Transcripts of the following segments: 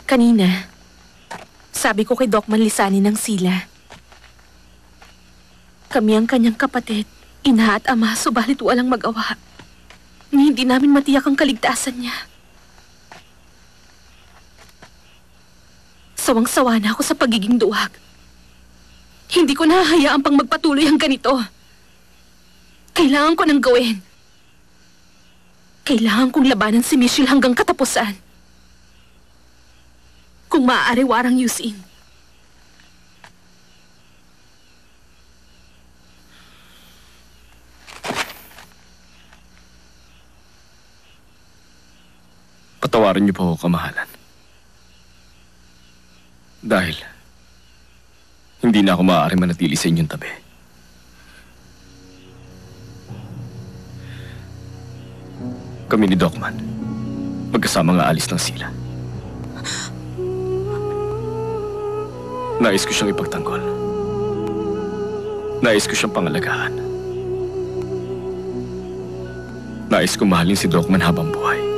Kanina, sabi ko kay Doc Manlisani ng Sila. Kami ang kanyang kapatid, ina at ama, subalit walang magawa. Ni hindi namin matiyak ang kaligtasan niya. Sawang-sawa na ako sa pagiging duwag. Hindi ko nahahayaang pang magpatuloy ang ganito. Kailangan ko nang gawin. Kailangan kong labanan si Michelle hanggang katapusan. Kung maaari, Warang Yusin. Patawarin niyo po ako, kamahalan. Dahil hindi na ako maaari manatili sa inyong tabi. Kami ni Docman, magkasamang aalis ng Sila. Nais ko siyang ipagtanggol. Nais ko siyang pangalagaan. Nais ko mahalin si Docman habang buhay.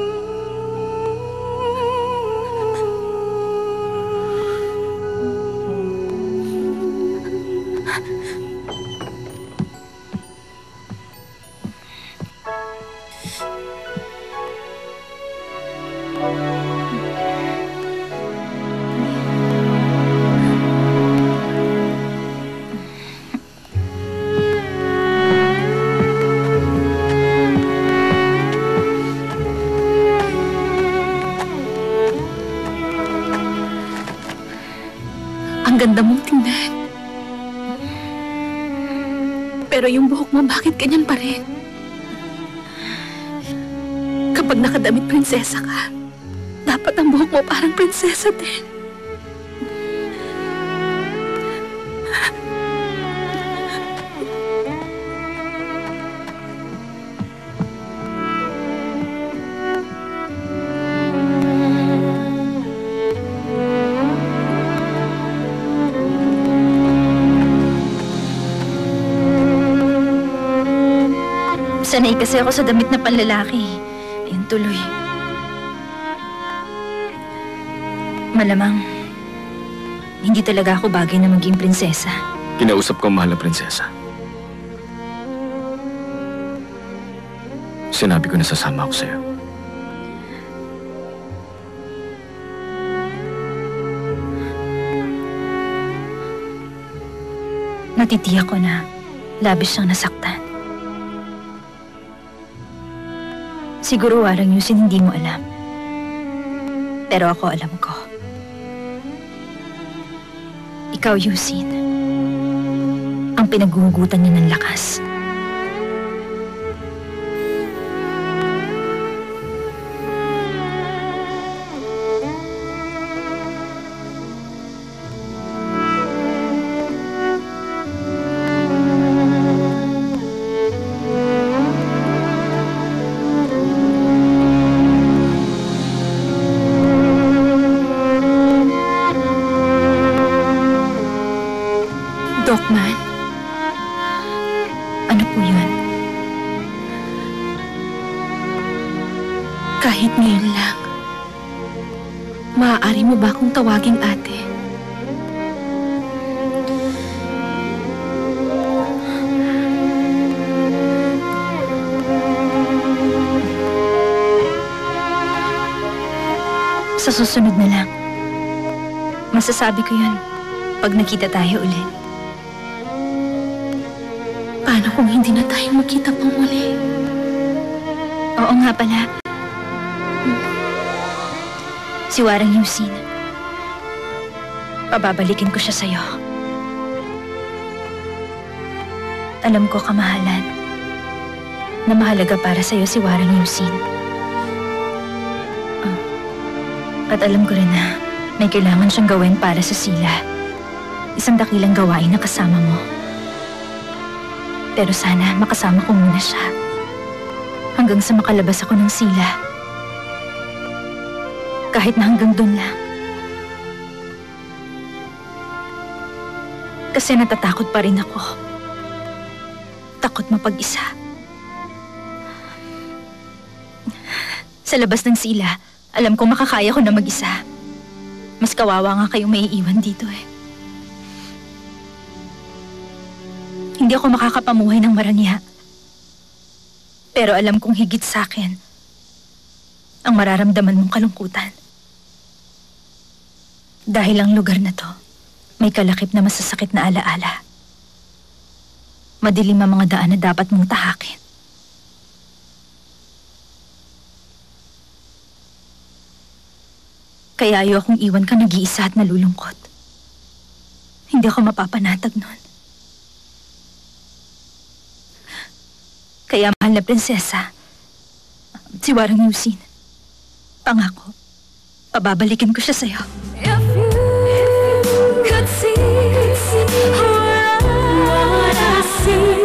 Ang ganda mong tingnan. Pero yung buhok mo, bakit ganyan pa rin? Kapag nakadamit prinsesa ka, dapat ang buhok mo parang prinsesa din. Sanay kasi ako sa damit na panlalaki. Ayun tuloy. Malamang, hindi talaga ako bagay na maging prinsesa. Kinausap ko ang mahal na prinsesa. Sinabi ko na sasama ako sa'yo. Natitiyak ko na labis siyang nasaktan. Siguro, Warang Yusin, hindi mo alam. Pero ako alam ko. Ikaw, Yusin, ang pinaghuhugutan niya ng lakas. Docman, Ano po yun? kahit ngayon lang, maaari mo ba akong tawaging ate? Sa susunod na lang. Masasabi ko yun pag nakita tayo ulit. Paano kung hindi na tayo magkita pang muli? Oo nga pala. Si Warang Yusin. Pababalikin ko siya sa'yo. Alam ko, kamahalan, na mahalaga para sa'yo si Warang Yusin. At alam ko rin na may kailangan siyang gawin para sa Sila. Isang dakilang gawain na kasama mo. Pero sana makasama ko muna siya. Hanggang sa makalabas ako ng Sila. Kahit na hanggang dun lang. Kasi natatakot pa rin ako. Takot mapag-isa. Sa labas ng Sila, alam ko makakaya ko na mag-isa. mas kawawa nga kayong maiiwan dito eh. Hindi ako makakapamuhay ng marangya. Pero alam kong higit sa akin ang mararamdaman mong kalungkutan. Dahil ang lugar na to, may kalakip na masasakit na alaala. Madilim ang mga daan na dapat mong tahakin. Kaya ayokong iwan ka nag-iisa at nalulungkot. Hindi ako mapapanatag nun. Kaya mahal na prinsesa, si Warang Yusin, pangako, pababalikin ko siya sa'yo. If you could see what I see.